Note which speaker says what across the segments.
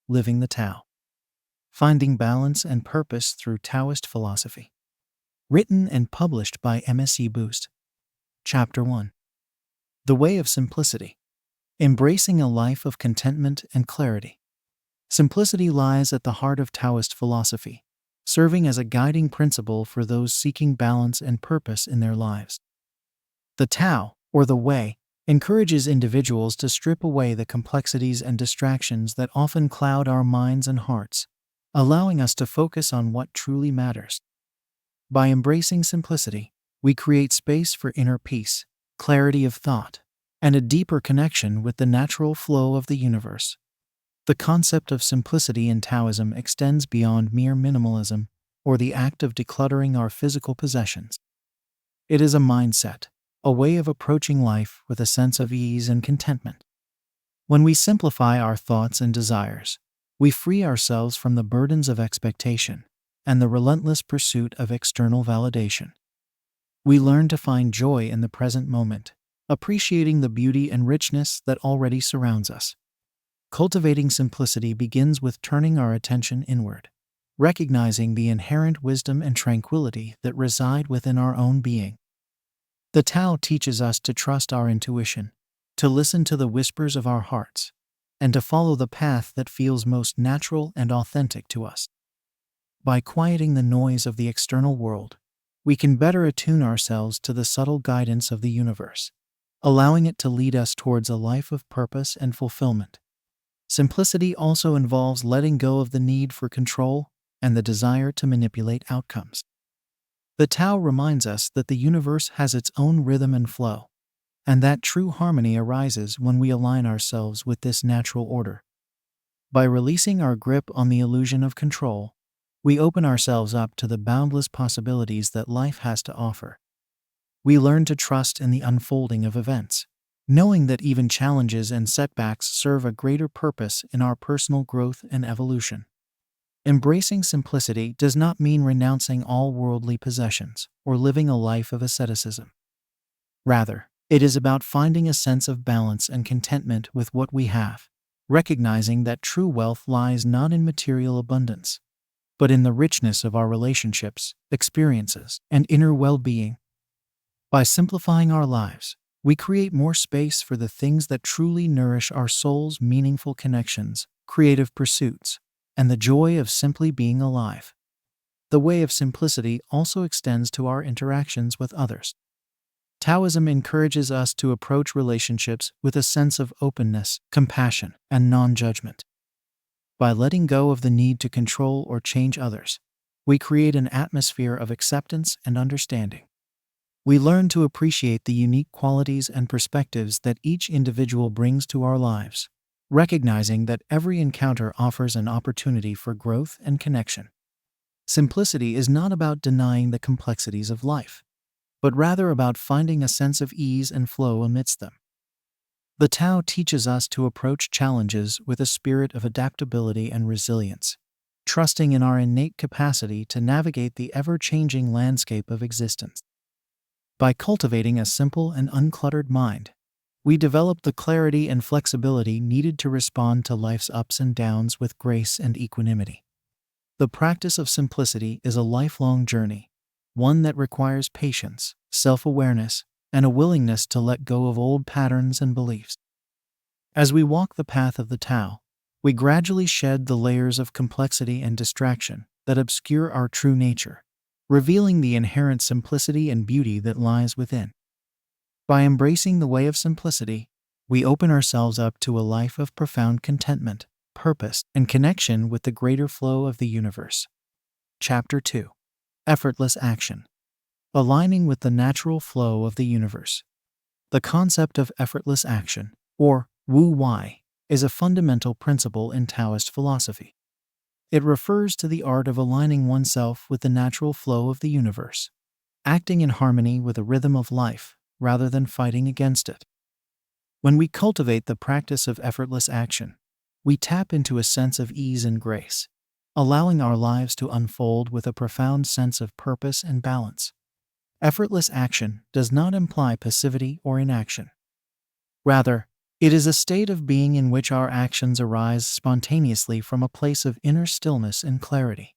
Speaker 1: Living the Tao. Finding Balance and Purpose Through Taoist Philosophy. Written and published by MSC Boost. Chapter 1. The Way of Simplicity. Embracing a Life of Contentment and Clarity. Simplicity lies at the heart of Taoist philosophy, serving as a guiding principle for those seeking balance and purpose in their lives. The Tao, or the Way, encourages individuals to strip away the complexities and distractions that often cloud our minds and hearts, allowing us to focus on what truly matters. By embracing simplicity, we create space for inner peace, clarity of thought, and a deeper connection with the natural flow of the universe. The concept of simplicity in Taoism extends beyond mere minimalism or the act of decluttering our physical possessions. It is a mindset, a way of approaching life with a sense of ease and contentment. When we simplify our thoughts and desires, we free ourselves from the burdens of expectation and the relentless pursuit of external validation. We learn to find joy in the present moment, appreciating the beauty and richness that already surrounds us. Cultivating simplicity begins with turning our attention inward, recognizing the inherent wisdom and tranquility that reside within our own being. The Tao teaches us to trust our intuition, to listen to the whispers of our hearts, and to follow the path that feels most natural and authentic to us. By quieting the noise of the external world, we can better attune ourselves to the subtle guidance of the universe, allowing it to lead us towards a life of purpose and fulfillment. Simplicity also involves letting go of the need for control and the desire to manipulate outcomes. The Tao reminds us that the universe has its own rhythm and flow, and that true harmony arises when we align ourselves with this natural order. By releasing our grip on the illusion of control, we open ourselves up to the boundless possibilities that life has to offer. We learn to trust in the unfolding of events, knowing that even challenges and setbacks serve a greater purpose in our personal growth and evolution. Embracing simplicity does not mean renouncing all worldly possessions or living a life of asceticism. Rather, it is about finding a sense of balance and contentment with what we have, recognizing that true wealth lies not in material abundance, but in the richness of our relationships, experiences, and inner well-being. By simplifying our lives, we create more space for the things that truly nourish our soul's meaningful connections, creative pursuits, and the joy of simply being alive. The way of simplicity also extends to our interactions with others. Taoism encourages us to approach relationships with a sense of openness, compassion, and non-judgment. By letting go of the need to control or change others, we create an atmosphere of acceptance and understanding. We learn to appreciate the unique qualities and perspectives that each individual brings to our lives, recognizing that every encounter offers an opportunity for growth and connection. Simplicity is not about denying the complexities of life, but rather about finding a sense of ease and flow amidst them. The Tao teaches us to approach challenges with a spirit of adaptability and resilience, trusting in our innate capacity to navigate the ever-changing landscape of existence. By cultivating a simple and uncluttered mind, we develop the clarity and flexibility needed to respond to life's ups and downs with grace and equanimity. The practice of simplicity is a lifelong journey, one that requires patience, self-awareness, and a willingness to let go of old patterns and beliefs. As we walk the path of the Tao, we gradually shed the layers of complexity and distraction that obscure our true nature, revealing the inherent simplicity and beauty that lies within. By embracing the way of simplicity, we open ourselves up to a life of profound contentment, purpose, and connection with the greater flow of the universe. Chapter 2. Effortless Action. Aligning with the natural flow of the universe. The concept of effortless action, or wu-wei, is a fundamental principle in Taoist philosophy. It refers to the art of aligning oneself with the natural flow of the universe, acting in harmony with the rhythm of life rather than fighting against it. When we cultivate the practice of effortless action, we tap into a sense of ease and grace, allowing our lives to unfold with a profound sense of purpose and balance. Effortless action does not imply passivity or inaction. Rather, It is a state of being in which our actions arise spontaneously from a place of inner stillness and clarity.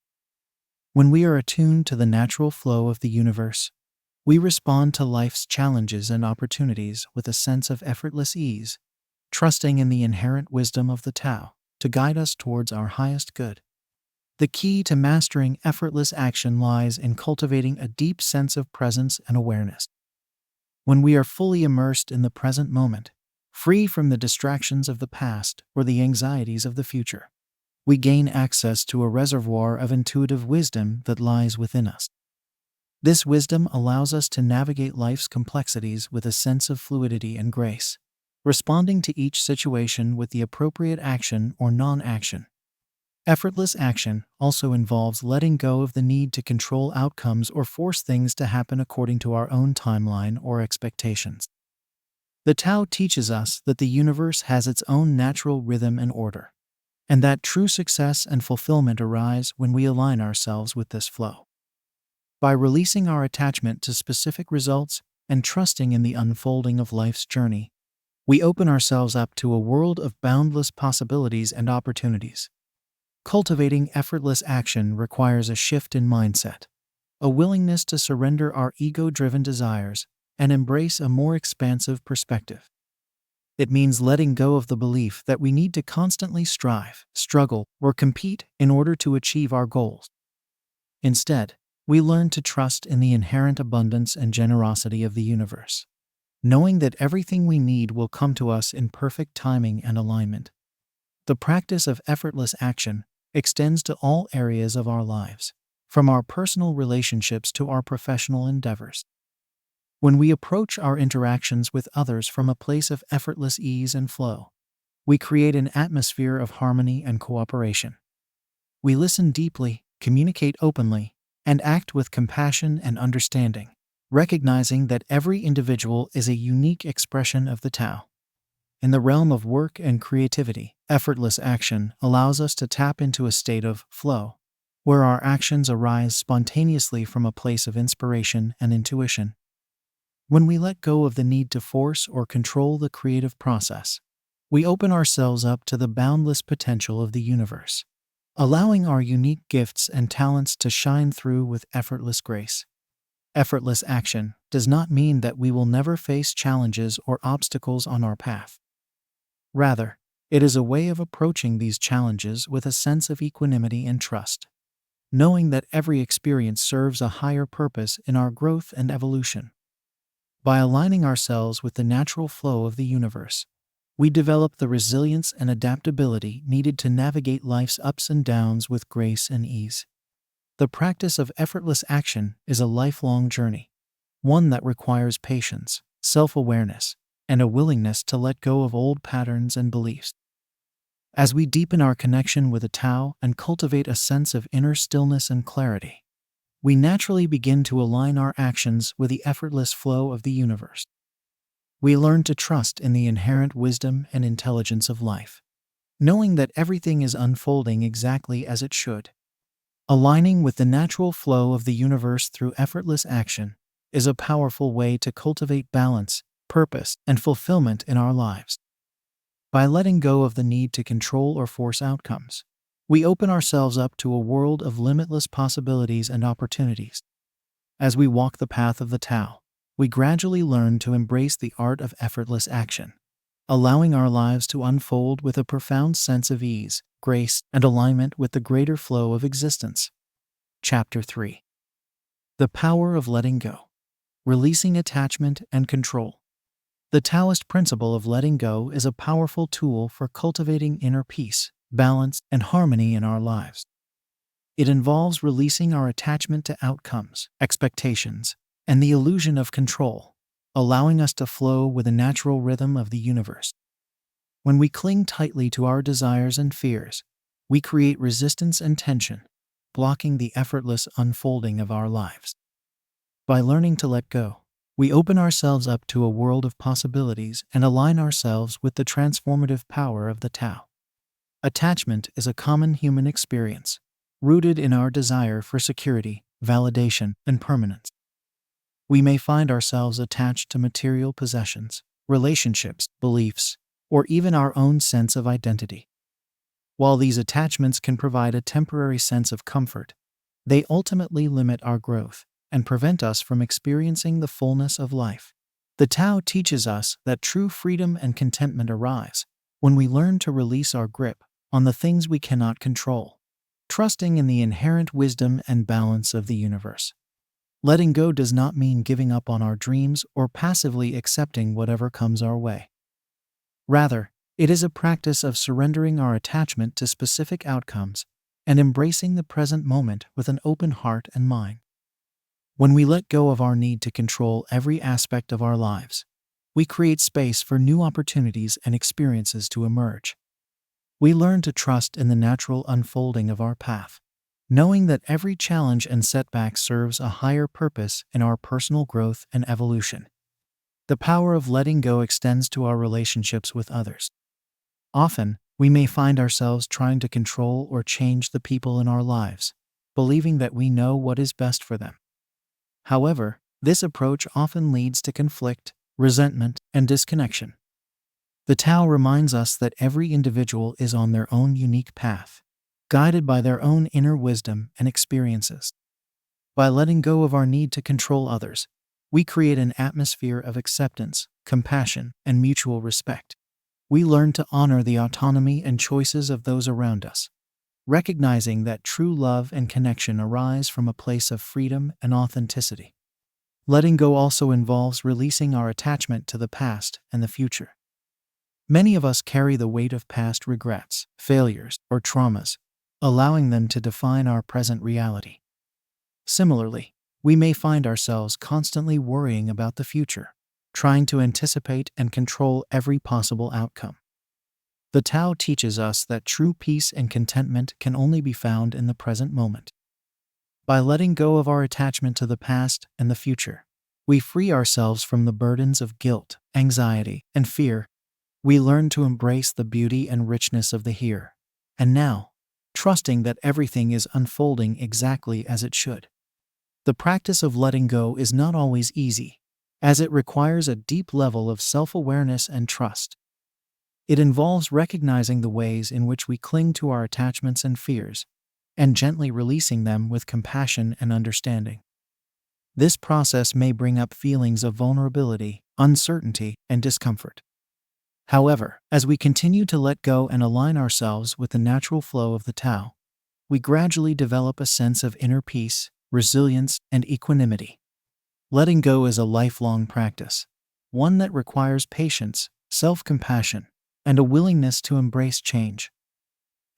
Speaker 1: When we are attuned to the natural flow of the universe, we respond to life's challenges and opportunities with a sense of effortless ease, trusting in the inherent wisdom of the Tao to guide us towards our highest good. The key to mastering effortless action lies in cultivating a deep sense of presence and awareness. When we are fully immersed in the present moment, free from the distractions of the past or the anxieties of the future, we gain access to a reservoir of intuitive wisdom that lies within us. This wisdom allows us to navigate life's complexities with a sense of fluidity and grace, responding to each situation with the appropriate action or non-action. Effortless action also involves letting go of the need to control outcomes or force things to happen according to our own timeline or expectations. The Tao teaches us that the universe has its own natural rhythm and order, and that true success and fulfillment arise when we align ourselves with this flow. By releasing our attachment to specific results and trusting in the unfolding of life's journey, we open ourselves up to a world of boundless possibilities and opportunities. Cultivating effortless action requires a shift in mindset, a willingness to surrender our ego-driven desires and embrace a more expansive perspective. It means letting go of the belief that we need to constantly strive, struggle, or compete in order to achieve our goals. Instead, we learn to trust in the inherent abundance and generosity of the universe, knowing that everything we need will come to us in perfect timing and alignment. The practice of effortless action extends to all areas of our lives, from our personal relationships to our professional endeavors. When we approach our interactions with others from a place of effortless ease and flow, we create an atmosphere of harmony and cooperation. We listen deeply, communicate openly, and act with compassion and understanding, recognizing that every individual is a unique expression of the Tao. In the realm of work and creativity, effortless action allows us to tap into a state of flow, where our actions arise spontaneously from a place of inspiration and intuition. When we let go of the need to force or control the creative process, we open ourselves up to the boundless potential of the universe, allowing our unique gifts and talents to shine through with effortless grace. Effortless action does not mean that we will never face challenges or obstacles on our path. Rather, it is a way of approaching these challenges with a sense of equanimity and trust, knowing that every experience serves a higher purpose in our growth and evolution. By aligning ourselves with the natural flow of the universe, we develop the resilience and adaptability needed to navigate life's ups and downs with grace and ease. The practice of effortless action is a lifelong journey, one that requires patience, self-awareness, and a willingness to let go of old patterns and beliefs. As we deepen our connection with the Tao and cultivate a sense of inner stillness and clarity, we naturally begin to align our actions with the effortless flow of the universe. We learn to trust in the inherent wisdom and intelligence of life, knowing that everything is unfolding exactly as it should. Aligning with the natural flow of the universe through effortless action is a powerful way to cultivate balance, purpose, and fulfillment in our lives. By letting go of the need to control or force outcomes, we open ourselves up to a world of limitless possibilities and opportunities. As we walk the path of the Tao, we gradually learn to embrace the art of effortless action, allowing our lives to unfold with a profound sense of ease, grace, and alignment with the greater flow of existence. Chapter 3. The Power of Letting Go. Releasing Attachment and Control. The Taoist principle of letting go is a powerful tool for cultivating inner peace, balance, and harmony in our lives. It involves releasing our attachment to outcomes, expectations, and the illusion of control, allowing us to flow with the natural rhythm of the universe. When we cling tightly to our desires and fears, we create resistance and tension, blocking the effortless unfolding of our lives. By learning to let go, we open ourselves up to a world of possibilities and align ourselves with the transformative power of the Tao. Attachment is a common human experience, rooted in our desire for security, validation, and permanence. We may find ourselves attached to material possessions, relationships, beliefs, or even our own sense of identity. While these attachments can provide a temporary sense of comfort, they ultimately limit our growth and prevent us from experiencing the fullness of life. The Tao teaches us that true freedom and contentment arise when we learn to release our grip on the things we cannot control, trusting in the inherent wisdom and balance of the universe. Letting go does not mean giving up on our dreams or passively accepting whatever comes our way. Rather, it is a practice of surrendering our attachment to specific outcomes and embracing the present moment with an open heart and mind. When we let go of our need to control every aspect of our lives, we create space for new opportunities and experiences to emerge. We learn to trust in the natural unfolding of our path, knowing that every challenge and setback serves a higher purpose in our personal growth and evolution. The power of letting go extends to our relationships with others. Often, we may find ourselves trying to control or change the people in our lives, believing that we know what is best for them. However, this approach often leads to conflict, resentment, and disconnection. The Tao reminds us that every individual is on their own unique path, guided by their own inner wisdom and experiences. By letting go of our need to control others, we create an atmosphere of acceptance, compassion, and mutual respect. We learn to honor the autonomy and choices of those around us, recognizing that true love and connection arise from a place of freedom and authenticity. Letting go also involves releasing our attachment to the past and the future. Many of us carry the weight of past regrets, failures, or traumas, allowing them to define our present reality. Similarly, we may find ourselves constantly worrying about the future, trying to anticipate and control every possible outcome. The Tao teaches us that true peace and contentment can only be found in the present moment. By letting go of our attachment to the past and the future, we free ourselves from the burdens of guilt, anxiety, and fear. We learn to embrace the beauty and richness of the here and now, trusting that everything is unfolding exactly as it should. The practice of letting go is not always easy, as it requires a deep level of self-awareness and trust. It involves recognizing the ways in which we cling to our attachments and fears, and gently releasing them with compassion and understanding. This process may bring up feelings of vulnerability, uncertainty, and discomfort. However, as we continue to let go and align ourselves with the natural flow of the Tao, we gradually develop a sense of inner peace, resilience, and equanimity. Letting go is a lifelong practice, one that requires patience, self-compassion, and a willingness to embrace change.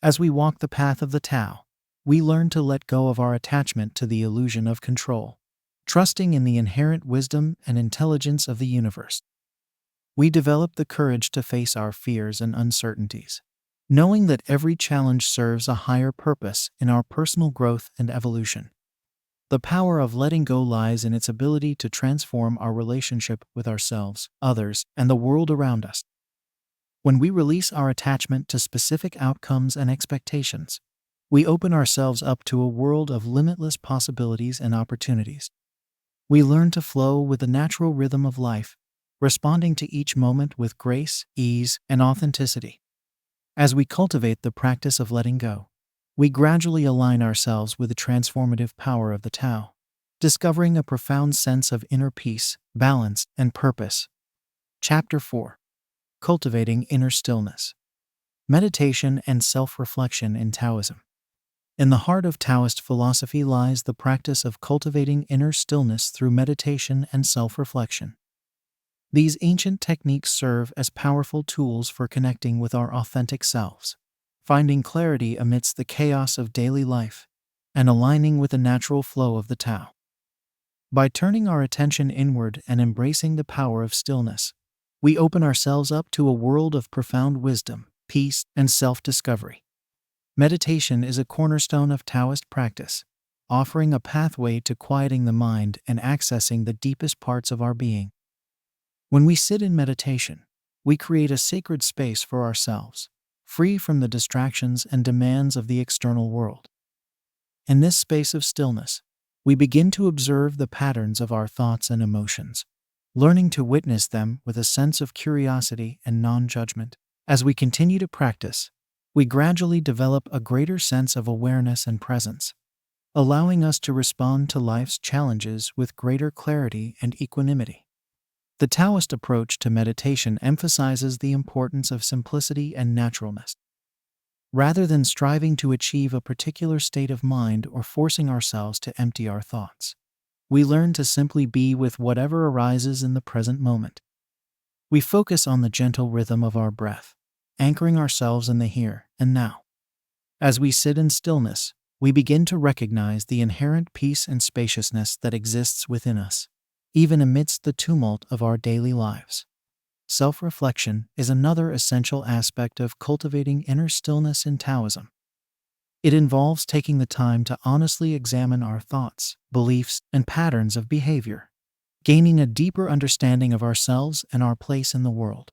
Speaker 1: As we walk the path of the Tao, we learn to let go of our attachment to the illusion of control, trusting in the inherent wisdom and intelligence of the universe. We develop the courage to face our fears and uncertainties, knowing that every challenge serves a higher purpose in our personal growth and evolution. The power of letting go lies in its ability to transform our relationship with ourselves, others, and the world around us. When we release our attachment to specific outcomes and expectations, we open ourselves up to a world of limitless possibilities and opportunities. We learn to flow with the natural rhythm of life, responding to each moment with grace, ease, and authenticity. As we cultivate the practice of letting go, we gradually align ourselves with the transformative power of the Tao, discovering a profound sense of inner peace, balance, and purpose. Chapter 4. Cultivating Inner Stillness. Meditation and Self-Reflection in Taoism. In the heart of Taoist philosophy lies the practice of cultivating inner stillness through meditation and self-reflection. These ancient techniques serve as powerful tools for connecting with our authentic selves, finding clarity amidst the chaos of daily life, and aligning with the natural flow of the Tao. By turning our attention inward and embracing the power of stillness, we open ourselves up to a world of profound wisdom, peace, and self-discovery. Meditation is a cornerstone of Taoist practice, offering a pathway to quieting the mind and accessing the deepest parts of our being. When we sit in meditation, we create a sacred space for ourselves, free from the distractions and demands of the external world. In this space of stillness, we begin to observe the patterns of our thoughts and emotions, learning to witness them with a sense of curiosity and non-judgment. As we continue to practice, we gradually develop a greater sense of awareness and presence, allowing us to respond to life's challenges with greater clarity and equanimity. The Taoist approach to meditation emphasizes the importance of simplicity and naturalness. Rather than striving to achieve a particular state of mind or forcing ourselves to empty our thoughts, we learn to simply be with whatever arises in the present moment. We focus on the gentle rhythm of our breath, anchoring ourselves in the here and now. As we sit in stillness, we begin to recognize the inherent peace and spaciousness that exists within us, even amidst the tumult of our daily lives. Self-reflection is another essential aspect of cultivating inner stillness in Taoism. It involves taking the time to honestly examine our thoughts, beliefs, and patterns of behavior, gaining a deeper understanding of ourselves and our place in the world.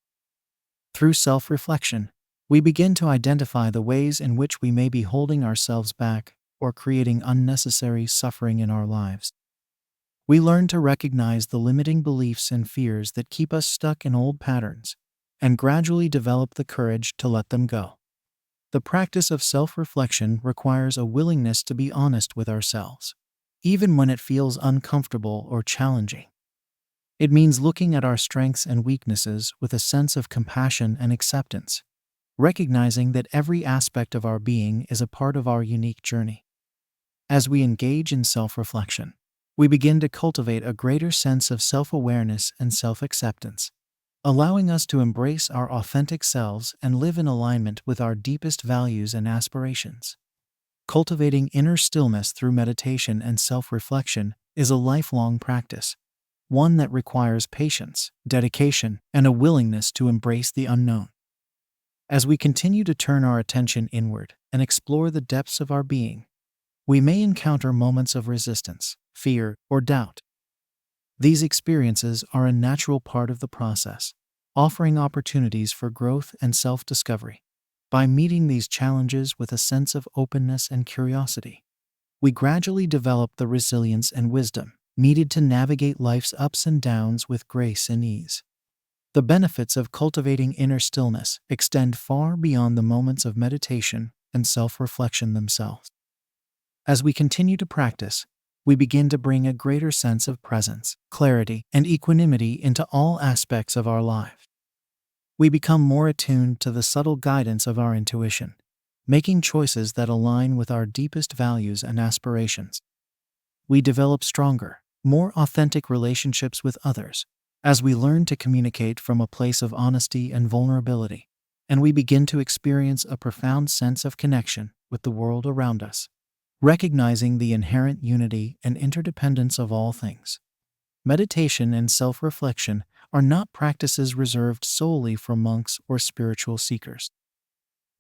Speaker 1: Through self-reflection, we begin to identify the ways in which we may be holding ourselves back or creating unnecessary suffering in our lives. We learn to recognize the limiting beliefs and fears that keep us stuck in old patterns, and gradually develop the courage to let them go. The practice of self-reflection requires a willingness to be honest with ourselves, even when it feels uncomfortable or challenging. It means looking at our strengths and weaknesses with a sense of compassion and acceptance, recognizing that every aspect of our being is a part of our unique journey. As we engage in self-reflection, we begin to cultivate a greater sense of self-awareness and self-acceptance, allowing us to embrace our authentic selves and live in alignment with our deepest values and aspirations. Cultivating inner stillness through meditation and self-reflection is a lifelong practice, one that requires patience, dedication, and a willingness to embrace the unknown. As we continue to turn our attention inward and explore the depths of our being, we may encounter moments of resistance, fear, or doubt. These experiences are a natural part of the process, offering opportunities for growth and self-discovery. By meeting these challenges with a sense of openness and curiosity, we gradually develop the resilience and wisdom needed to navigate life's ups and downs with grace and ease. The benefits of cultivating inner stillness extend far beyond the moments of meditation and self-reflection themselves. As we continue to practice, we begin to bring a greater sense of presence, clarity, and equanimity into all aspects of our life. We become more attuned to the subtle guidance of our intuition, making choices that align with our deepest values and aspirations. We develop stronger, more authentic relationships with others, as we learn to communicate from a place of honesty and vulnerability, and we begin to experience a profound sense of connection with the world around us, recognizing the inherent unity and interdependence of all things. Meditation and self-reflection are not practices reserved solely for monks or spiritual seekers.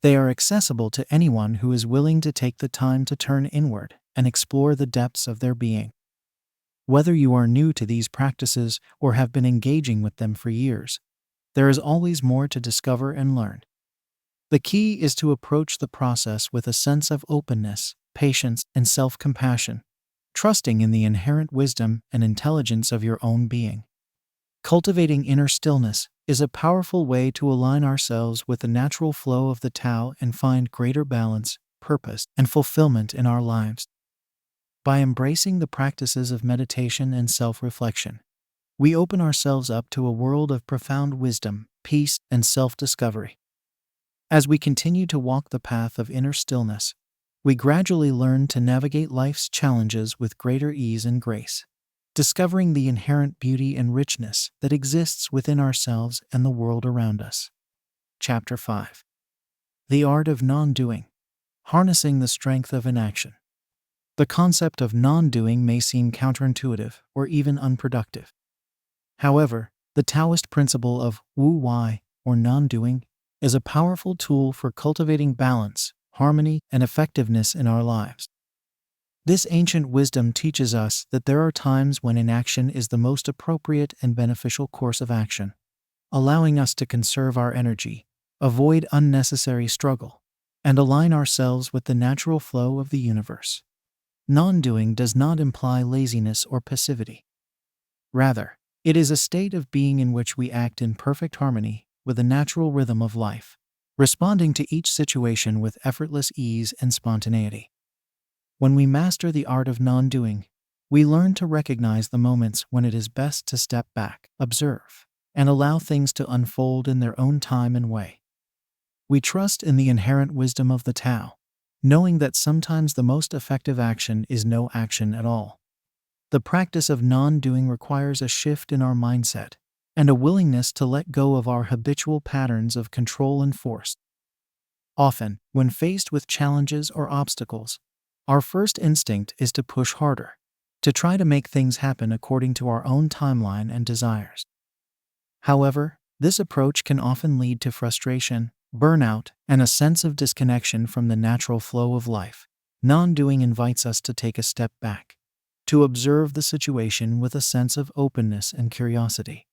Speaker 1: They are accessible to anyone who is willing to take the time to turn inward and explore the depths of their being. Whether you are new to these practices or have been engaging with them for years, there is always more to discover and learn. The key is to approach the process with a sense of openness, patience, and self-compassion, trusting in the inherent wisdom and intelligence of your own being. Cultivating inner stillness is a powerful way to align ourselves with the natural flow of the Tao and find greater balance, purpose, and fulfillment in our lives. By embracing the practices of meditation and self-reflection, we open ourselves up to a world of profound wisdom, peace, and self-discovery. As we continue to walk the path of inner stillness, we gradually learn to navigate life's challenges with greater ease and grace, discovering the inherent beauty and richness that exists within ourselves and the world around us. Chapter 5. The Art of Non-Doing. Harnessing the Strength of Inaction. The concept of non-doing may seem counterintuitive or even unproductive. However, the Taoist principle of wu wei, or non-doing, is a powerful tool for cultivating balance, harmony, and effectiveness in our lives. This ancient wisdom teaches us that there are times when inaction is the most appropriate and beneficial course of action, allowing us to conserve our energy, avoid unnecessary struggle, and align ourselves with the natural flow of the universe. Non-doing does not imply laziness or passivity. Rather, It is a state of being in which we act in perfect harmony with the natural rhythm of life, responding to each situation with effortless ease and spontaneity. When we master the art of non-doing, we learn to recognize the moments when it is best to step back, observe, and allow things to unfold in their own time and way. We trust in the inherent wisdom of the Tao, knowing that sometimes the most effective action is no action at all. The practice of non-doing requires a shift in our mindset and a willingness to let go of our habitual patterns of control and force. Often, when faced with challenges or obstacles, our first instinct is to push harder, to try to make things happen according to our own timeline and desires. However, this approach can often lead to frustration, burnout, and a sense of disconnection from the natural flow of life. Non-doing invites us to take a step back, to observe the situation with a sense of openness and curiosity,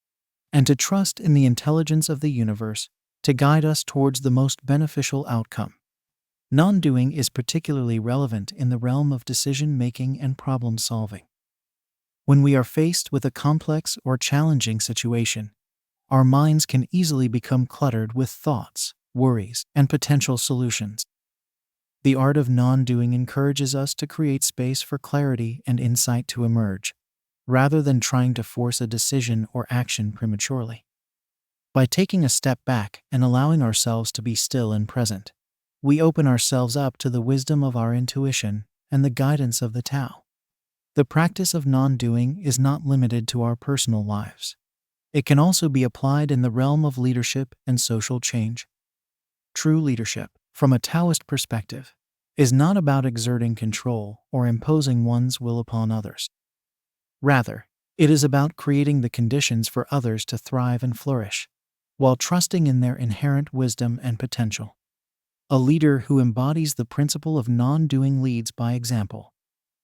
Speaker 1: and to trust in the intelligence of the universe to guide us towards the most beneficial outcome. Non-doing is particularly relevant in the realm of decision-making and problem-solving. When we are faced with a complex or challenging situation, our minds can easily become cluttered with thoughts, worries, and potential solutions. The art of non-doing encourages us to create space for clarity and insight to emerge, rather than trying to force a decision or action prematurely. By taking a step back and allowing ourselves to be still and present, we open ourselves up to the wisdom of our intuition and the guidance of the Tao. The practice of non-doing is not limited to our personal lives. It can also be applied in the realm of leadership and social change. True leadership, from a Taoist perspective, is not about exerting control or imposing one's will upon others. Rather, it is about creating the conditions for others to thrive and flourish, while trusting in their inherent wisdom and potential. A leader who embodies the principle of non-doing leads by example,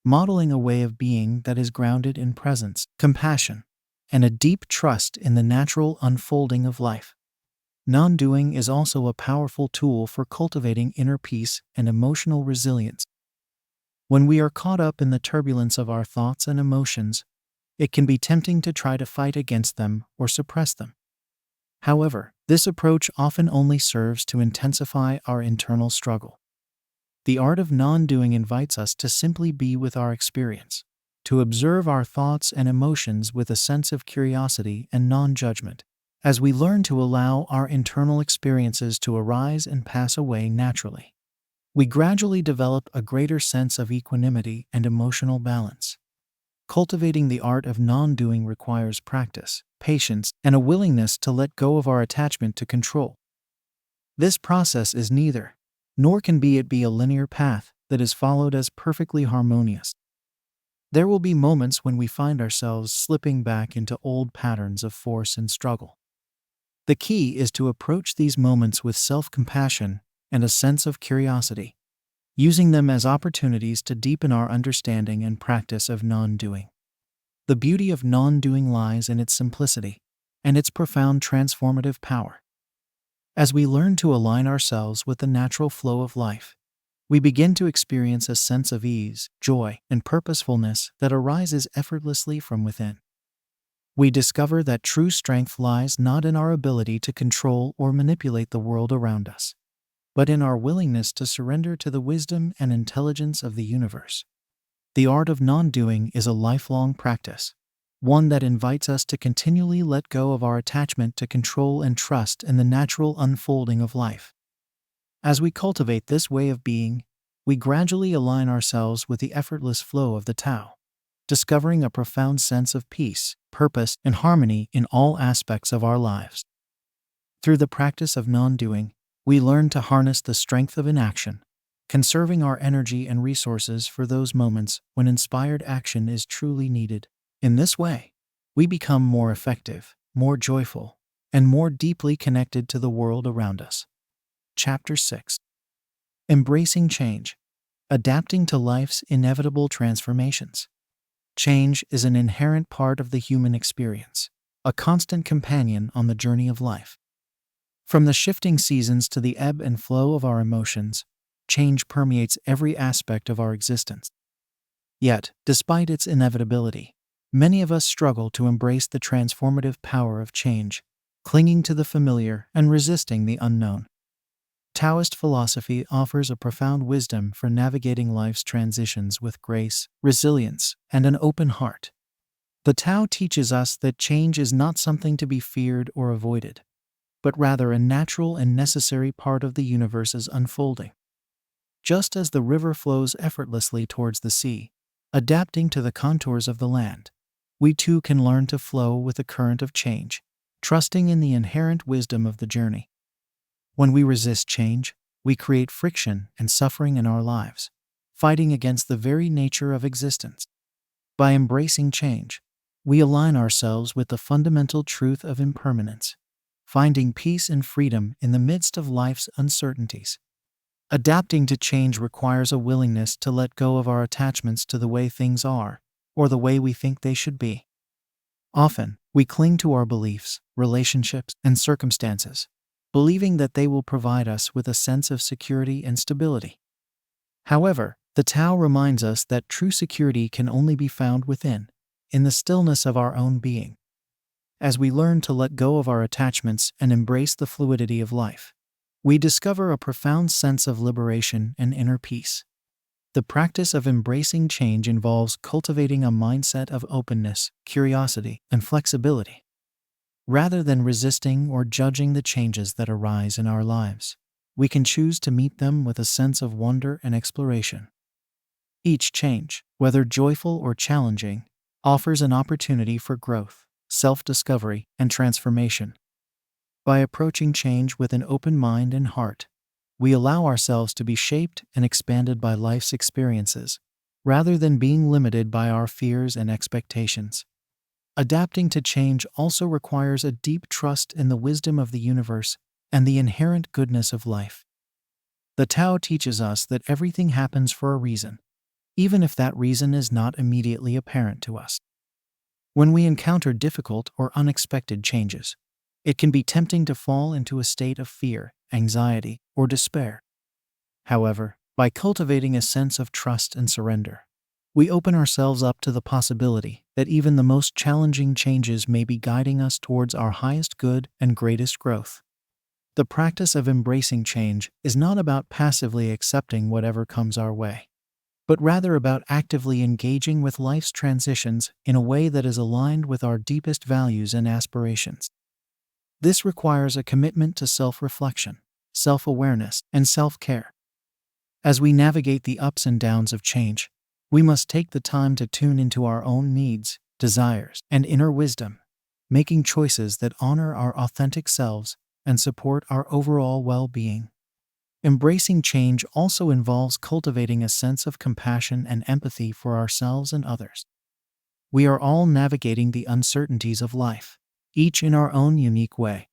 Speaker 1: modeling a way of being that is grounded in presence, compassion, and a deep trust in the natural unfolding of life. Non-doing is also a powerful tool for cultivating inner peace and emotional resilience. When we are caught up in the turbulence of our thoughts and emotions, it can be tempting to try to fight against them or suppress them. However, this approach often only serves to intensify our internal struggle. The art of non-doing invites us to simply be with our experience, to observe our thoughts and emotions with a sense of curiosity and non-judgment. As we learn to allow our internal experiences to arise and pass away naturally, we gradually develop a greater sense of equanimity and emotional balance. Cultivating the art of non-doing requires practice, patience, and a willingness to let go of our attachment to control. This process is neither, nor can it be a linear path that is followed as perfectly harmonious. There will be moments when we find ourselves slipping back into old patterns of force and struggle. The key is to approach these moments with self-compassion and a sense of curiosity, using them as opportunities to deepen our understanding and practice of non-doing. The beauty of non-doing lies in its simplicity and its profound transformative power. As we learn to align ourselves with the natural flow of life, we begin to experience a sense of ease, joy, and purposefulness that arises effortlessly from within. We discover that true strength lies not in our ability to control or manipulate the world around us, but in our willingness to surrender to the wisdom and intelligence of the universe. The art of non-doing is a lifelong practice, one that invites us to continually let go of our attachment to control and trust in the natural unfolding of life. As we cultivate this way of being, we gradually align ourselves with the effortless flow of the Tao, discovering a profound sense of peace, purpose, and harmony in all aspects of our lives. Through the practice of non-doing, we learn to harness the strength of inaction, conserving our energy and resources for those moments when inspired action is truly needed. In this way, we become more effective, more joyful, and more deeply connected to the world around us. Chapter 6. Embracing change, adapting to life's inevitable transformations. Change is an inherent part of the human experience, a constant companion on the journey of life. From the shifting seasons to the ebb and flow of our emotions, change permeates every aspect of our existence. Yet, despite its inevitability, Many of us struggle to embrace the transformative power of change, clinging to the familiar and resisting the unknown. Taoist philosophy offers a profound wisdom for navigating life's transitions with grace, resilience, and an open heart. The Tao teaches us that change is not something to be feared or avoided, but rather a natural and necessary part of the universe's unfolding. Just as the river flows effortlessly towards the sea, adapting to the contours of the land, we too can learn to flow with the current of change, trusting in the inherent wisdom of the journey. When we resist change, we create friction and suffering in our lives, fighting against the very nature of existence. By embracing change, we align ourselves with the fundamental truth of impermanence, finding peace and freedom in the midst of life's uncertainties. Adapting to change requires a willingness to let go of our attachments to the way things are, or the way we think they should be. Often, we cling to our beliefs, relationships, and circumstances, believing that they will provide us with a sense of security and stability. However, the Tao reminds us that true security can only be found within, in the stillness of our own being. As we learn to let go of our attachments and embrace the fluidity of life, we discover a profound sense of liberation and inner peace. The practice of embracing change involves cultivating a mindset of openness, curiosity, and flexibility. Rather than resisting or judging the changes that arise in our lives, we can choose to meet them with a sense of wonder and exploration. Each change, whether joyful or challenging, offers an opportunity for growth, self-discovery, and transformation. By approaching change with an open mind and heart, we allow ourselves to be shaped and expanded by life's experiences, rather than being limited by our fears and expectations. Adapting to change also requires a deep trust in the wisdom of the universe and the inherent goodness of life. The Tao teaches us that everything happens for a reason, even if that reason is not immediately apparent to us. When we encounter difficult or unexpected changes, it can be tempting to fall into a state of fear, anxiety, or despair. However, by cultivating a sense of trust and surrender, we open ourselves up to the possibility that even the most challenging changes may be guiding us towards our highest good and greatest growth. The practice of embracing change is not about passively accepting whatever comes our way, but rather about actively engaging with life's transitions in a way that is aligned with our deepest values and aspirations. This requires a commitment to self-reflection, self-awareness, and self-care. As we navigate the ups and downs of change, we must take the time to tune into our own needs, desires, and inner wisdom, making choices that honor our authentic selves and support our overall well-being. Embracing change also involves cultivating a sense of compassion and empathy for ourselves and others. We are all navigating the uncertainties of life, each in our own unique way.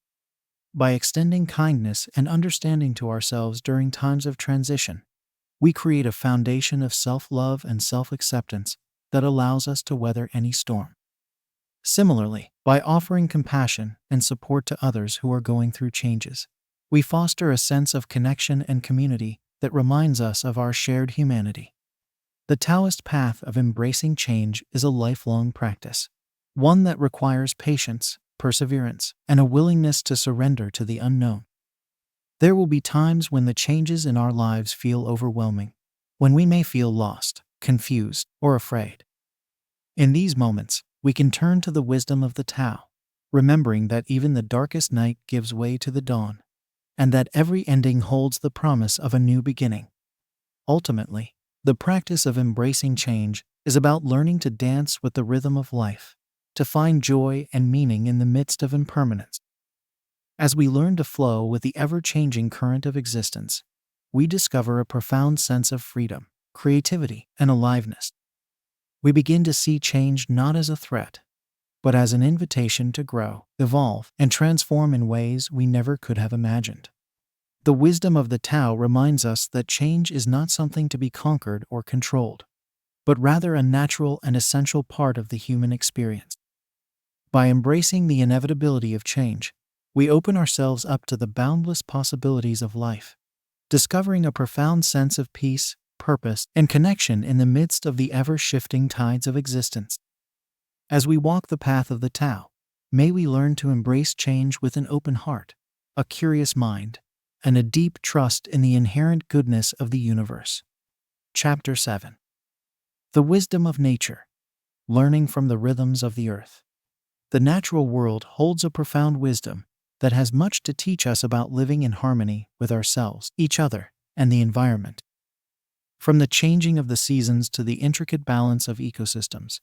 Speaker 1: By extending kindness and understanding to ourselves during times of transition, we create a foundation of self-love and self-acceptance that allows us to weather any storm. Similarly, by offering compassion and support to others who are going through changes, we foster a sense of connection and community that reminds us of our shared humanity. The Taoist path of embracing change is a lifelong practice, one that requires patience, perseverance, and a willingness to surrender to the unknown. There will be times when the changes in our lives feel overwhelming, when we may feel lost, confused, or afraid. In these moments, we can turn to the wisdom of the Tao, remembering that even the darkest night gives way to the dawn, and that every ending holds the promise of a new beginning. Ultimately, the practice of embracing change is about learning to dance with the rhythm of life, to find joy and meaning in the midst of impermanence. As we learn to flow with the ever-changing current of existence, we discover a profound sense of freedom, creativity, and aliveness. We begin to see change not as a threat, but as an invitation to grow, evolve, and transform in ways we never could have imagined. The wisdom of the Tao reminds us that change is not something to be conquered or controlled, but rather a natural and essential part of the human experience. By embracing the inevitability of change, we open ourselves up to the boundless possibilities of life, discovering a profound sense of peace, purpose, and connection in the midst of the ever-shifting tides of existence. As we walk the path of the Tao, may we learn to embrace change with an open heart, a curious mind, and a deep trust in the inherent goodness of the universe. Chapter 7. The Wisdom of Nature. Learning from the Rhythms of the Earth. The natural world holds a profound wisdom that has much to teach us about living in harmony with ourselves, each other, and the environment. From the changing of the seasons to the intricate balance of ecosystems,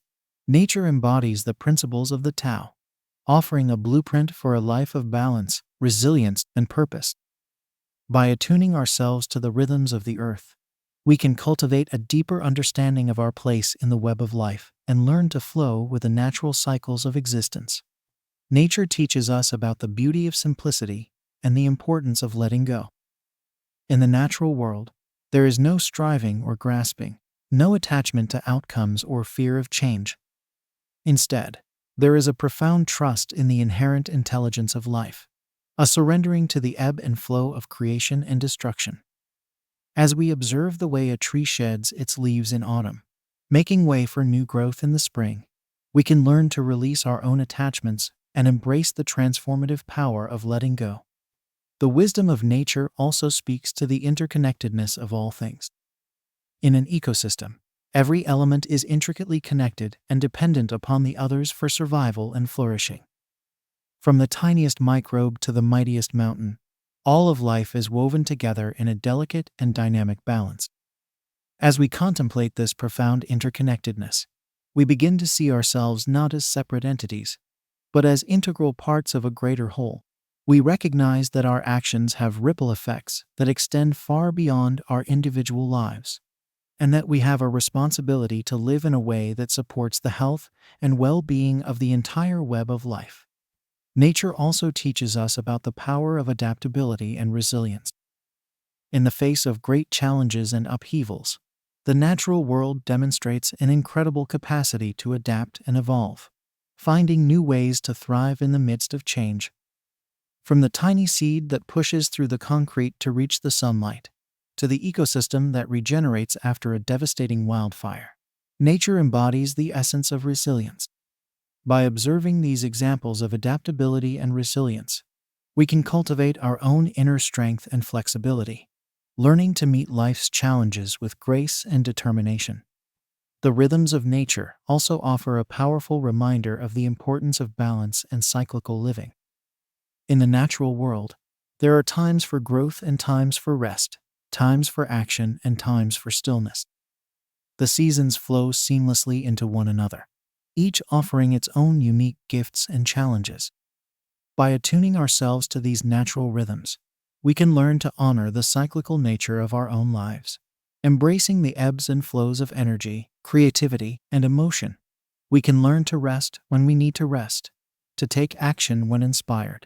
Speaker 1: nature embodies the principles of the Tao, offering a blueprint for a life of balance, resilience, and purpose. By attuning ourselves to the rhythms of the earth, we can cultivate a deeper understanding of our place in the web of life and learn to flow with the natural cycles of existence. Nature teaches us about the beauty of simplicity and the importance of letting go. In the natural world, there is no striving or grasping, no attachment to outcomes or fear of change. Instead, there is a profound trust in the inherent intelligence of life, a surrendering to the ebb and flow of creation and destruction. As we observe the way a tree sheds its leaves in autumn, making way for new growth in the spring, we can learn to release our own attachments and embrace the transformative power of letting go. The wisdom of nature also speaks to the interconnectedness of all things. In an ecosystem, every element is intricately connected and dependent upon the others for survival and flourishing. From the tiniest microbe to the mightiest mountain, all of life is woven together in a delicate and dynamic balance. As we contemplate this profound interconnectedness, we begin to see ourselves not as separate entities, but as integral parts of a greater whole. We recognize that our actions have ripple effects that extend far beyond our individual lives, and that we have a responsibility to live in a way that supports the health and well-being of the entire web of life. Nature also teaches us about the power of adaptability and resilience. In the face of great challenges and upheavals, the natural world demonstrates an incredible capacity to adapt and evolve, finding new ways to thrive in the midst of change. From the tiny seed that pushes through the concrete to reach the sunlight, to the ecosystem that regenerates after a devastating wildfire, nature embodies the essence of resilience. By observing these examples of adaptability and resilience, we can cultivate our own inner strength and flexibility, learning to meet life's challenges with grace and determination. The rhythms of nature also offer a powerful reminder of the importance of balance and cyclical living. In the natural world, there are times for growth and times for rest, times for action and times for stillness. The seasons flow seamlessly into one another, each offering its own unique gifts and challenges. By attuning ourselves to these natural rhythms, we can learn to honor the cyclical nature of our own lives, embracing the ebbs and flows of energy, creativity, and emotion. We can learn to rest when we need to rest, to take action when inspired,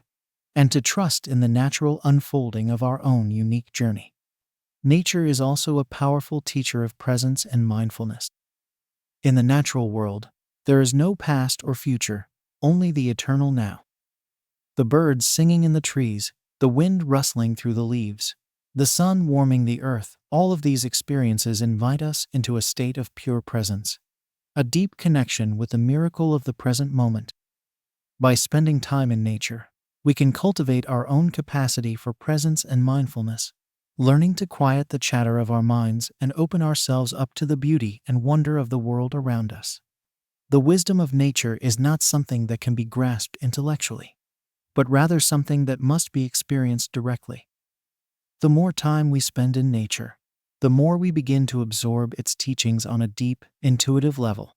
Speaker 1: and to trust in the natural unfolding of our own unique journey. Nature is also a powerful teacher of presence and mindfulness. In the natural world, there is no past or future, only the eternal now. The birds singing in the trees, the wind rustling through the leaves, the sun warming the earth, all of these experiences invite us into a state of pure presence, a deep connection with the miracle of the present moment. By spending time in nature, we can cultivate our own capacity for presence and mindfulness, learning to quiet the chatter of our minds and open ourselves up to the beauty and wonder of the world around us. The wisdom of nature is not something that can be grasped intellectually, but rather something that must be experienced directly. The more time we spend in nature, the more we begin to absorb its teachings on a deep, intuitive level.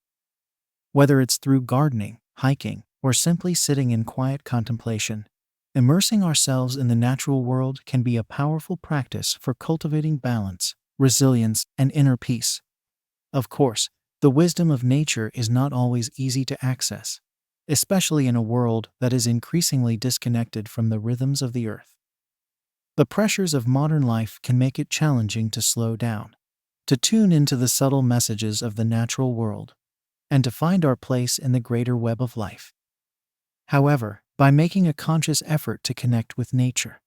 Speaker 1: Whether it's through gardening, hiking, or simply sitting in quiet contemplation, immersing ourselves in the natural world can be a powerful practice for cultivating balance, resilience, and inner peace. Of course, the wisdom of nature is not always easy to access, especially in a world that is increasingly disconnected from the rhythms of the earth. The pressures of modern life can make it challenging to slow down, to tune into the subtle messages of the natural world, and to find our place in the greater web of life. However, by making a conscious effort to connect with nature,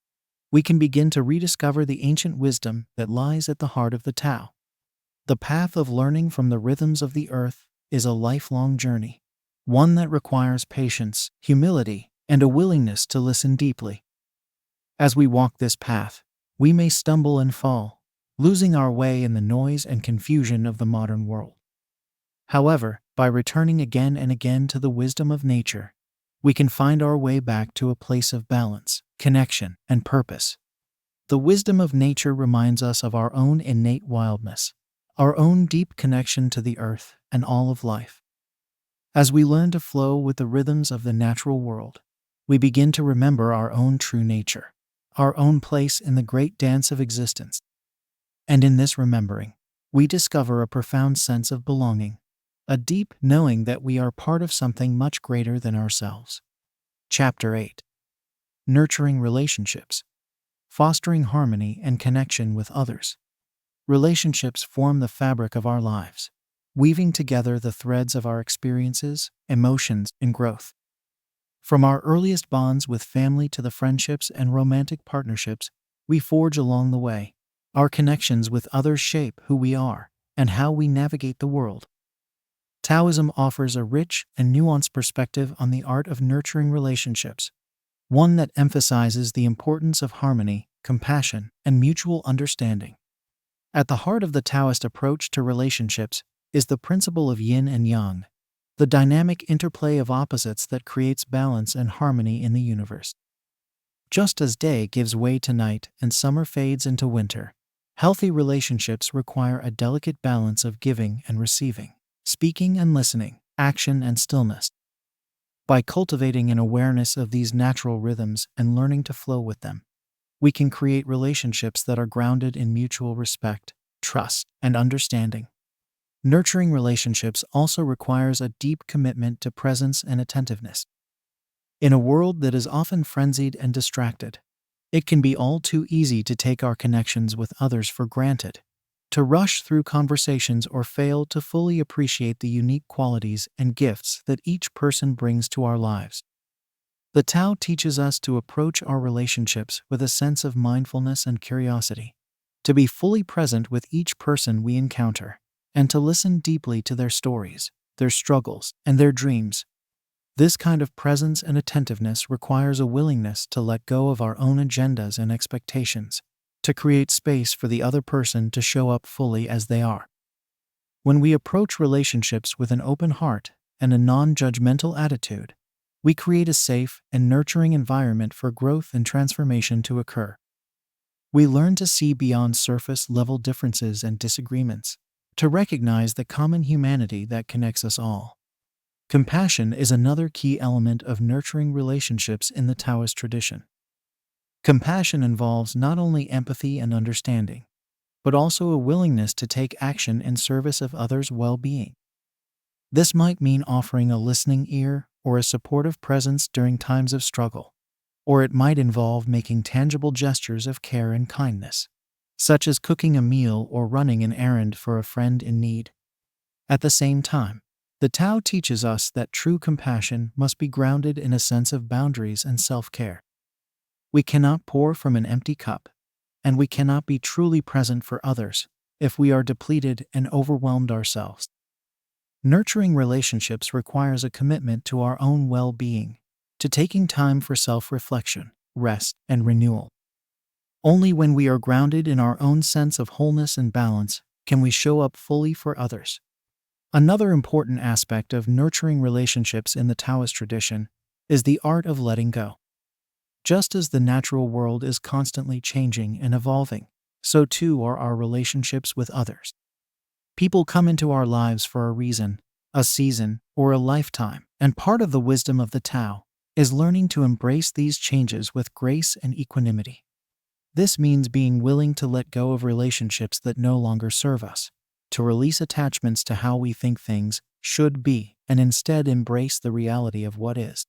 Speaker 1: we can begin to rediscover the ancient wisdom that lies at the heart of the Tao. The path of learning from the rhythms of the earth is a lifelong journey, one that requires patience, humility, and a willingness to listen deeply. As we walk this path, we may stumble and fall, losing our way in the noise and confusion of the modern world. However, by returning again and again to the wisdom of nature, we can find our way back to a place of balance, connection, and purpose. The wisdom of nature reminds us of our own innate wildness, our own deep connection to the earth and all of life. As we learn to flow with the rhythms of the natural world, we begin to remember our own true nature, our own place in the great dance of existence. And in this remembering, we discover a profound sense of belonging, a deep knowing that we are part of something much greater than ourselves. Chapter 8. Nurturing relationships. Fostering harmony and connection with others. Relationships form the fabric of our lives, weaving together the threads of our experiences, emotions, and growth. From our earliest bonds with family to the friendships and romantic partnerships we forge along the way, our connections with others shape who we are and how we navigate the world. Taoism offers a rich and nuanced perspective on the art of nurturing relationships, one that emphasizes the importance of harmony, compassion, and mutual understanding. At the heart of the Taoist approach to relationships is the principle of yin and yang, the dynamic interplay of opposites that creates balance and harmony in the universe. Just as day gives way to night and summer fades into winter, healthy relationships require a delicate balance of giving and receiving, speaking and listening, action and stillness. By cultivating an awareness of these natural rhythms and learning to flow with them, we can create relationships that are grounded in mutual respect, trust, and understanding. Nurturing relationships also requires a deep commitment to presence and attentiveness. In a world that is often frenzied and distracted, it can be all too easy to take our connections with others for granted, to rush through conversations or fail to fully appreciate the unique qualities and gifts that each person brings to our lives. The Tao teaches us to approach our relationships with a sense of mindfulness and curiosity, to be fully present with each person we encounter, and to listen deeply to their stories, their struggles, and their dreams. This kind of presence and attentiveness requires a willingness to let go of our own agendas and expectations, to create space for the other person to show up fully as they are. When we approach relationships with an open heart and a non-judgmental attitude, we create a safe and nurturing environment for growth and transformation to occur. We learn to see beyond surface-level differences and disagreements, to recognize the common humanity that connects us all. Compassion is another key element of nurturing relationships in the Taoist tradition. Compassion involves not only empathy and understanding, but also a willingness to take action in service of others' well-being. This might mean offering a listening ear or a supportive presence during times of struggle, or it might involve making tangible gestures of care and kindness, such as cooking a meal or running an errand for a friend in need. At the same time, the Tao teaches us that true compassion must be grounded in a sense of boundaries and self-care. We cannot pour from an empty cup, and we cannot be truly present for others if we are depleted and overwhelmed ourselves. Nurturing relationships requires a commitment to our own well-being, to taking time for self-reflection, rest, and renewal. Only when we are grounded in our own sense of wholeness and balance can we show up fully for others. Another important aspect of nurturing relationships in the Taoist tradition is the art of letting go. Just as the natural world is constantly changing and evolving, so too are our relationships with others. People come into our lives for a reason, a season, or a lifetime, and part of the wisdom of the Tao is learning to embrace these changes with grace and equanimity. This means being willing to let go of relationships that no longer serve us, to release attachments to how we think things should be, and instead embrace the reality of what is.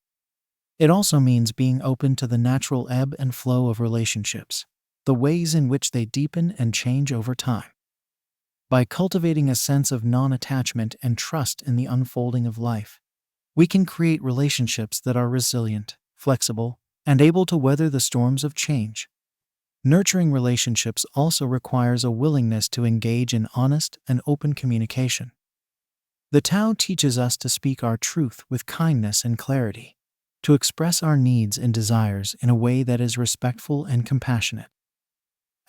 Speaker 1: It also means being open to the natural ebb and flow of relationships, the ways in which they deepen and change over time. By cultivating a sense of non-attachment and trust in the unfolding of life, we can create relationships that are resilient, flexible, and able to weather the storms of change. Nurturing relationships also requires a willingness to engage in honest and open communication. The Tao teaches us to speak our truth with kindness and clarity, to express our needs and desires in a way that is respectful and compassionate.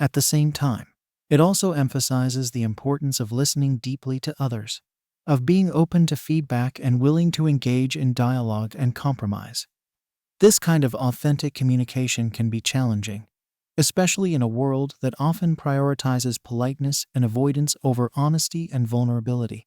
Speaker 1: At the same time, it also emphasizes the importance of listening deeply to others, of being open to feedback and willing to engage in dialogue and compromise. This kind of authentic communication can be challenging, especially in a world that often prioritizes politeness and avoidance over honesty and vulnerability.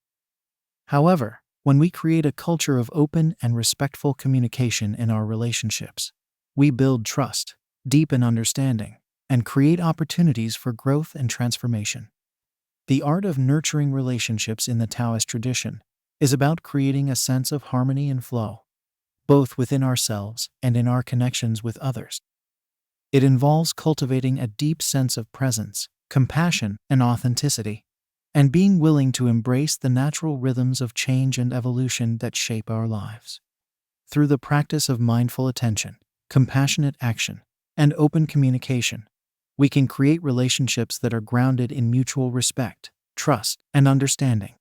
Speaker 1: However, when we create a culture of open and respectful communication in our relationships, we build trust, deepen understanding, and create opportunities for growth and transformation. The art of nurturing relationships in the Taoist tradition is about creating a sense of harmony and flow, both within ourselves and in our connections with others. It involves cultivating a deep sense of presence, compassion, and authenticity, and being willing to embrace the natural rhythms of change and evolution that shape our lives. Through the practice of mindful attention, compassionate action, and open communication, we can create relationships that are grounded in mutual respect, trust, and understanding.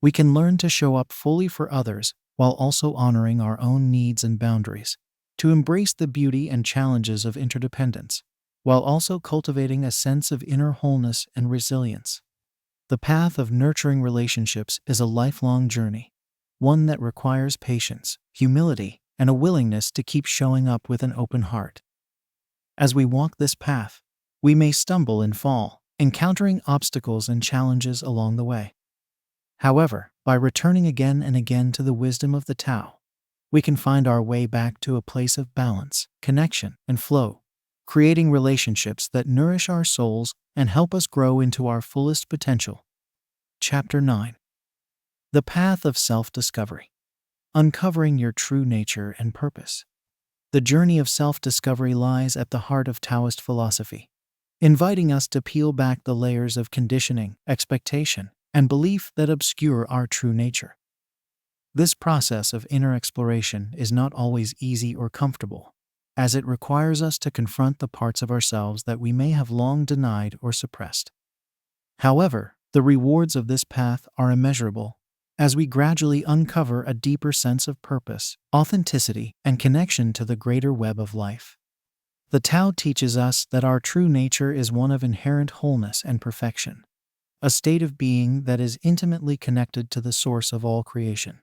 Speaker 1: We can learn to show up fully for others while also honoring our own needs and boundaries, to embrace the beauty and challenges of interdependence, while also cultivating a sense of inner wholeness and resilience. The path of nurturing relationships is a lifelong journey, one that requires patience, humility, and a willingness to keep showing up with an open heart. As we walk this path, we may stumble and fall, encountering obstacles and challenges along the way. However, by returning again and again to the wisdom of the Tao, we can find our way back to a place of balance, connection, and flow, creating relationships that nourish our souls and help us grow into our fullest potential. Chapter 9. The Path of Self-Discovery. Uncovering your true nature and purpose. The journey of self-discovery lies at the heart of Taoist philosophy, inviting us to peel back the layers of conditioning, expectation, and belief that obscure our true nature. This process of inner exploration is not always easy or comfortable, as it requires us to confront the parts of ourselves that we may have long denied or suppressed. However, the rewards of this path are immeasurable, as we gradually uncover a deeper sense of purpose, authenticity, and connection to the greater web of life. The Tao teaches us that our true nature is one of inherent wholeness and perfection, a state of being that is intimately connected to the source of all creation.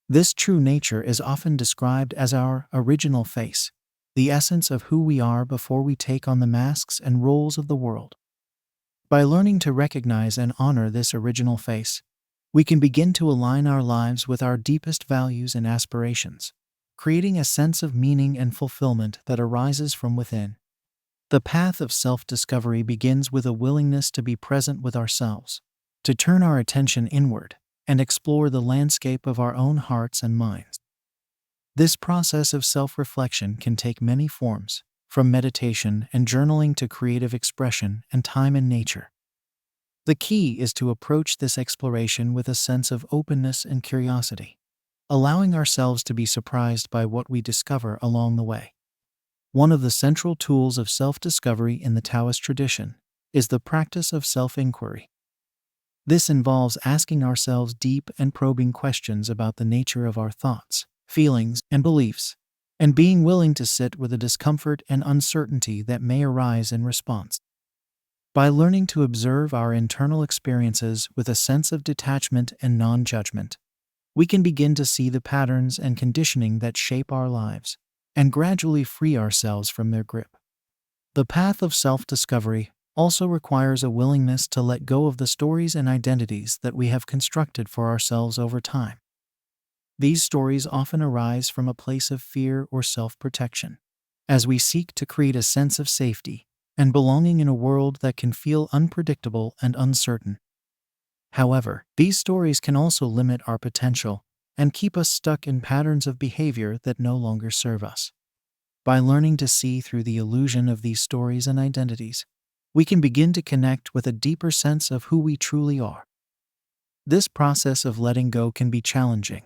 Speaker 1: This true nature is often described as our original face, the essence of who we are before we take on the masks and roles of the world. By learning to recognize and honor this original face, we can begin to align our lives with our deepest values and aspirations, creating a sense of meaning and fulfillment that arises from within. The path of self-discovery begins with a willingness to be present with ourselves, to turn our attention inward, and explore the landscape of our own hearts and minds. This process of self-reflection can take many forms, from meditation and journaling to creative expression and time in nature. The key is to approach this exploration with a sense of openness and curiosity, allowing ourselves to be surprised by what we discover along the way. One of the central tools of self-discovery in the Taoist tradition is the practice of self-inquiry. This involves asking ourselves deep and probing questions about the nature of our thoughts, feelings, and beliefs, and being willing to sit with the discomfort and uncertainty that may arise in response. By learning to observe our internal experiences with a sense of detachment and non-judgment, we can begin to see the patterns and conditioning that shape our lives, and gradually free ourselves from their grip. The path of self-discovery also requires a willingness to let go of the stories and identities that we have constructed for ourselves over time. These stories often arise from a place of fear or self-protection, as we seek to create a sense of safety and belonging in a world that can feel unpredictable and uncertain. However, these stories can also limit our potential and keep us stuck in patterns of behavior that no longer serve us. By learning to see through the illusion of these stories and identities, we can begin to connect with a deeper sense of who we truly are. This process of letting go can be challenging,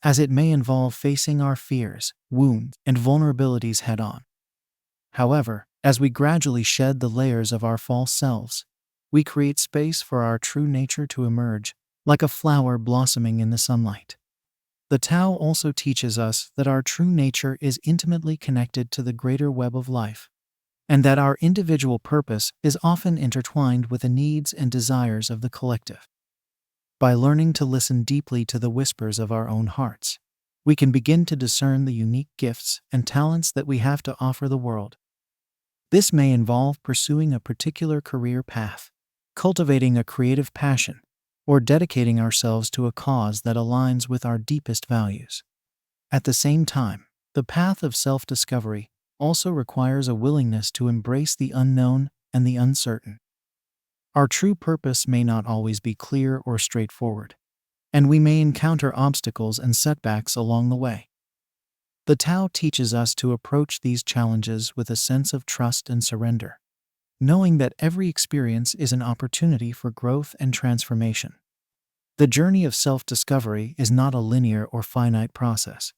Speaker 1: as it may involve facing our fears, wounds, and vulnerabilities head-on. However, as we gradually shed the layers of our false selves, we create space for our true nature to emerge, like a flower blossoming in the sunlight. The Tao also teaches us that our true nature is intimately connected to the greater web of life, and that our individual purpose is often intertwined with the needs and desires of the collective. By learning to listen deeply to the whispers of our own hearts, we can begin to discern the unique gifts and talents that we have to offer the world. This may involve pursuing a particular career path, cultivating a creative passion, or dedicating ourselves to a cause that aligns with our deepest values. At the same time, the path of self-discovery also requires a willingness to embrace the unknown and the uncertain. Our true purpose may not always be clear or straightforward, and we may encounter obstacles and setbacks along the way. The Tao teaches us to approach these challenges with a sense of trust and surrender, knowing that every experience is an opportunity for growth and transformation. The journey of self-discovery is not a linear or finite process,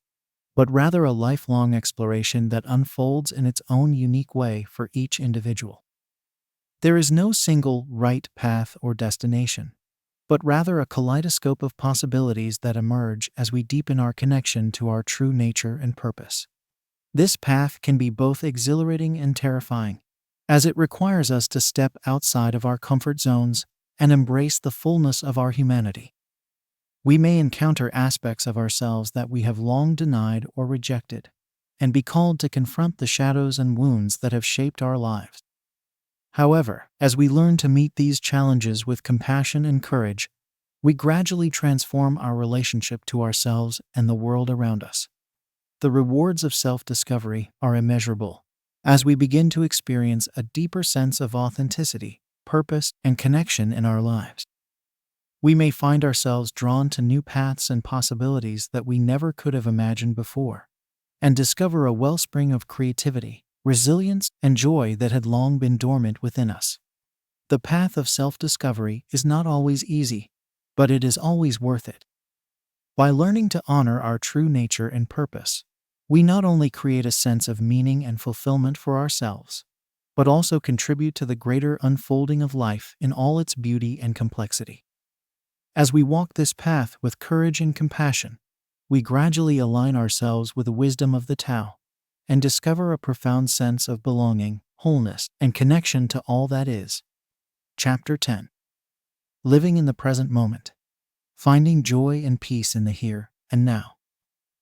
Speaker 1: but rather a lifelong exploration that unfolds in its own unique way for each individual. There is no single right path or destination, but rather a kaleidoscope of possibilities that emerge as we deepen our connection to our true nature and purpose. This path can be both exhilarating and terrifying, as it requires us to step outside of our comfort zones and embrace the fullness of our humanity. We may encounter aspects of ourselves that we have long denied or rejected, and be called to confront the shadows and wounds that have shaped our lives. However, as we learn to meet these challenges with compassion and courage, we gradually transform our relationship to ourselves and the world around us. The rewards of self-discovery are immeasurable, as we begin to experience a deeper sense of authenticity, purpose, and connection in our lives. We may find ourselves drawn to new paths and possibilities that we never could have imagined before, and discover a wellspring of creativity, resilience, and joy that had long been dormant within us. The path of self-discovery is not always easy, but it is always worth it. By learning to honor our true nature and purpose, we not only create a sense of meaning and fulfillment for ourselves, but also contribute to the greater unfolding of life in all its beauty and complexity. As we walk this path with courage and compassion, we gradually align ourselves with the wisdom of the Tao and discover a profound sense of belonging, wholeness, and connection to all that is. Chapter 10. Living in the present moment. Finding joy and peace in the here and now.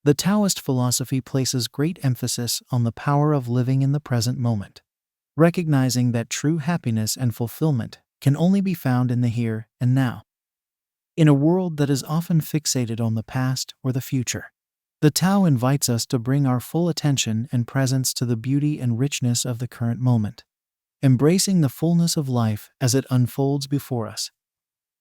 Speaker 1: The Taoist philosophy places great emphasis on the power of living in the present moment, recognizing that true happiness and fulfillment can only be found in the here and now. In a world that is often fixated on the past or the future, the Tao invites us to bring our full attention and presence to the beauty and richness of the current moment, embracing the fullness of life as it unfolds before us.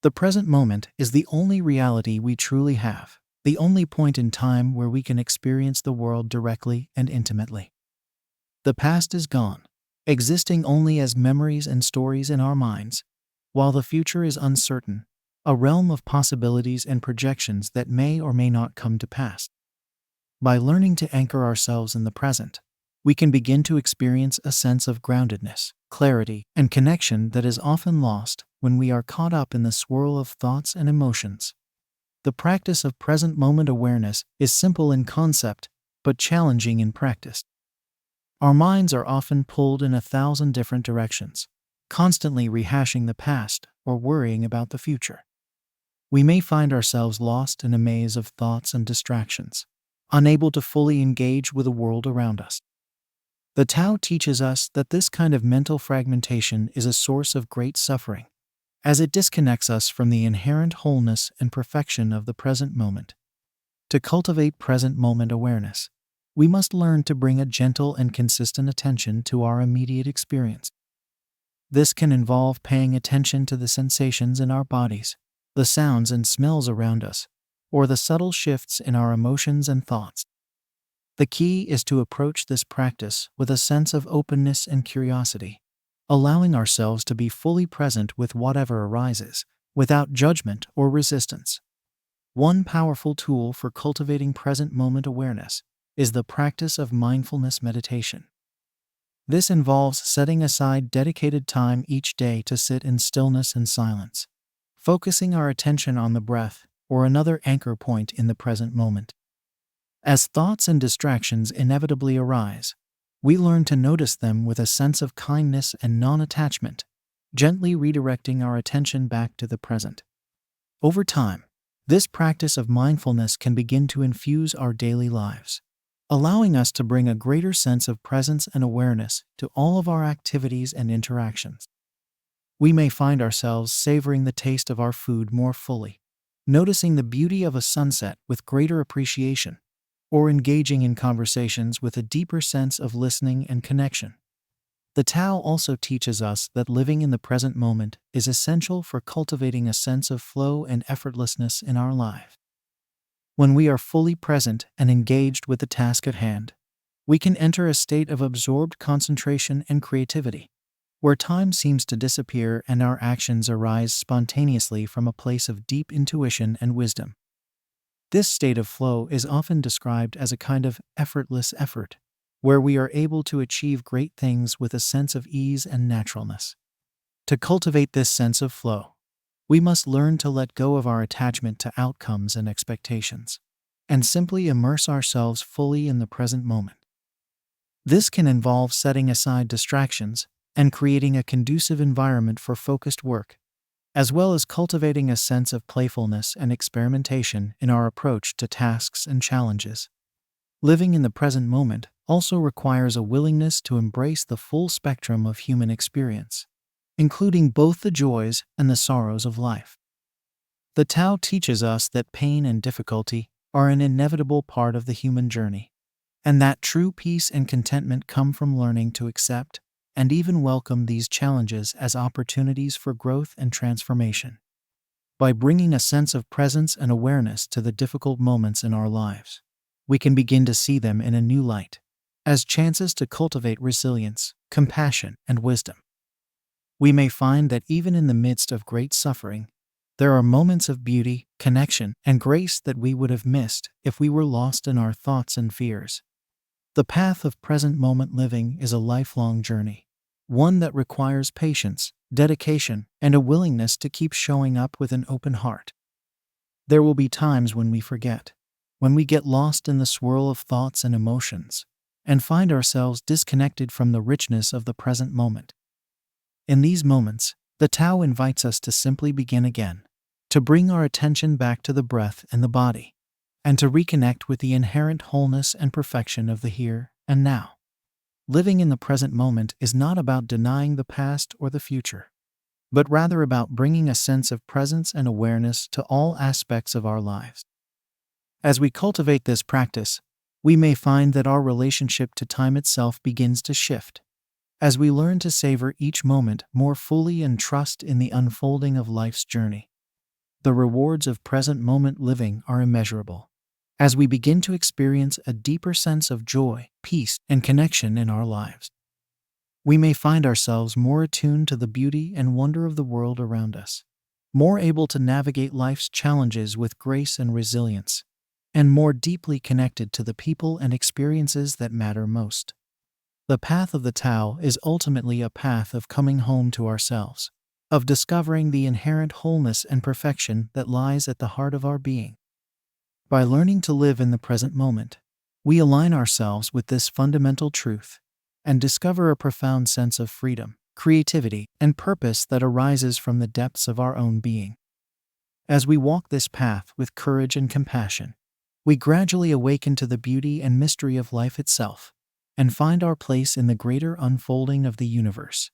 Speaker 1: The present moment is the only reality we truly have, the only point in time where we can experience the world directly and intimately. The past is gone, existing only as memories and stories in our minds, while the future is uncertain, a realm of possibilities and projections that may or may not come to pass. By learning to anchor ourselves in the present, we can begin to experience a sense of groundedness, clarity, and connection that is often lost when we are caught up in the swirl of thoughts and emotions. The practice of present moment awareness is simple in concept, but challenging in practice. Our minds are often pulled in 1,000 different directions, constantly rehashing the past or worrying about the future. We may find ourselves lost in a maze of thoughts and distractions, unable to fully engage with the world around us. The Tao teaches us that this kind of mental fragmentation is a source of great suffering, as it disconnects us from the inherent wholeness and perfection of the present moment. To cultivate present moment awareness, we must learn to bring a gentle and consistent attention to our immediate experience. This can involve paying attention to the sensations in our bodies, the sounds and smells around us, or the subtle shifts in our emotions and thoughts. The key is to approach this practice with a sense of openness and curiosity, allowing ourselves to be fully present with whatever arises, without judgment or resistance. One powerful tool for cultivating present moment awareness is the practice of mindfulness meditation. This involves setting aside dedicated time each day to sit in stillness and silence, focusing our attention on the breath or another anchor point in the present moment. As thoughts and distractions inevitably arise, we learn to notice them with a sense of kindness and non-attachment, gently redirecting our attention back to the present. Over time, this practice of mindfulness can begin to infuse our daily lives, allowing us to bring a greater sense of presence and awareness to all of our activities and interactions. We may find ourselves savoring the taste of our food more fully, noticing the beauty of a sunset with greater appreciation, or engaging in conversations with a deeper sense of listening and connection. The Tao also teaches us that living in the present moment is essential for cultivating a sense of flow and effortlessness in our life. When we are fully present and engaged with the task at hand, we can enter a state of absorbed concentration and creativity, where time seems to disappear and our actions arise spontaneously from a place of deep intuition and wisdom. This state of flow is often described as a kind of effortless effort, where we are able to achieve great things with a sense of ease and naturalness. To cultivate this sense of flow, we must learn to let go of our attachment to outcomes and expectations, and simply immerse ourselves fully in the present moment. This can involve setting aside distractions and creating a conducive environment for focused work, as well as cultivating a sense of playfulness and experimentation in our approach to tasks and challenges. Living in the present moment also requires a willingness to embrace the full spectrum of human experience, including both the joys and the sorrows of life. The Tao teaches us that pain and difficulty are an inevitable part of the human journey, and that true peace and contentment come from learning to accept and even welcome these challenges as opportunities for growth and transformation. By bringing a sense of presence and awareness to the difficult moments in our lives, we can begin to see them in a new light, as chances to cultivate resilience, compassion, and wisdom. We may find that even in the midst of great suffering, there are moments of beauty, connection, and grace that we would have missed if we were lost in our thoughts and fears. The path of present moment living is a lifelong journey, one that requires patience, dedication, and a willingness to keep showing up with an open heart. There will be times when we forget, when we get lost in the swirl of thoughts and emotions, and find ourselves disconnected from the richness of the present moment. In these moments, the Tao invites us to simply begin again, to bring our attention back to the breath and the body, and to reconnect with the inherent wholeness and perfection of the here and now. Living in the present moment is not about denying the past or the future, but rather about bringing a sense of presence and awareness to all aspects of our lives. As we cultivate this practice, we may find that our relationship to time itself begins to shift, as we learn to savor each moment more fully and trust in the unfolding of life's journey. The rewards of present moment living are immeasurable, as we begin to experience a deeper sense of joy, peace, and connection in our lives. We may find ourselves more attuned to the beauty and wonder of the world around us, more able to navigate life's challenges with grace and resilience, and more deeply connected to the people and experiences that matter most. The path of the Tao is ultimately a path of coming home to ourselves, of discovering the inherent wholeness and perfection that lies at the heart of our being. By learning to live in the present moment, we align ourselves with this fundamental truth and discover a profound sense of freedom, creativity, and purpose that arises from the depths of our own being. As we walk this path with courage and compassion, we gradually awaken to the beauty and mystery of life itself, and find our place in the greater unfolding of the universe.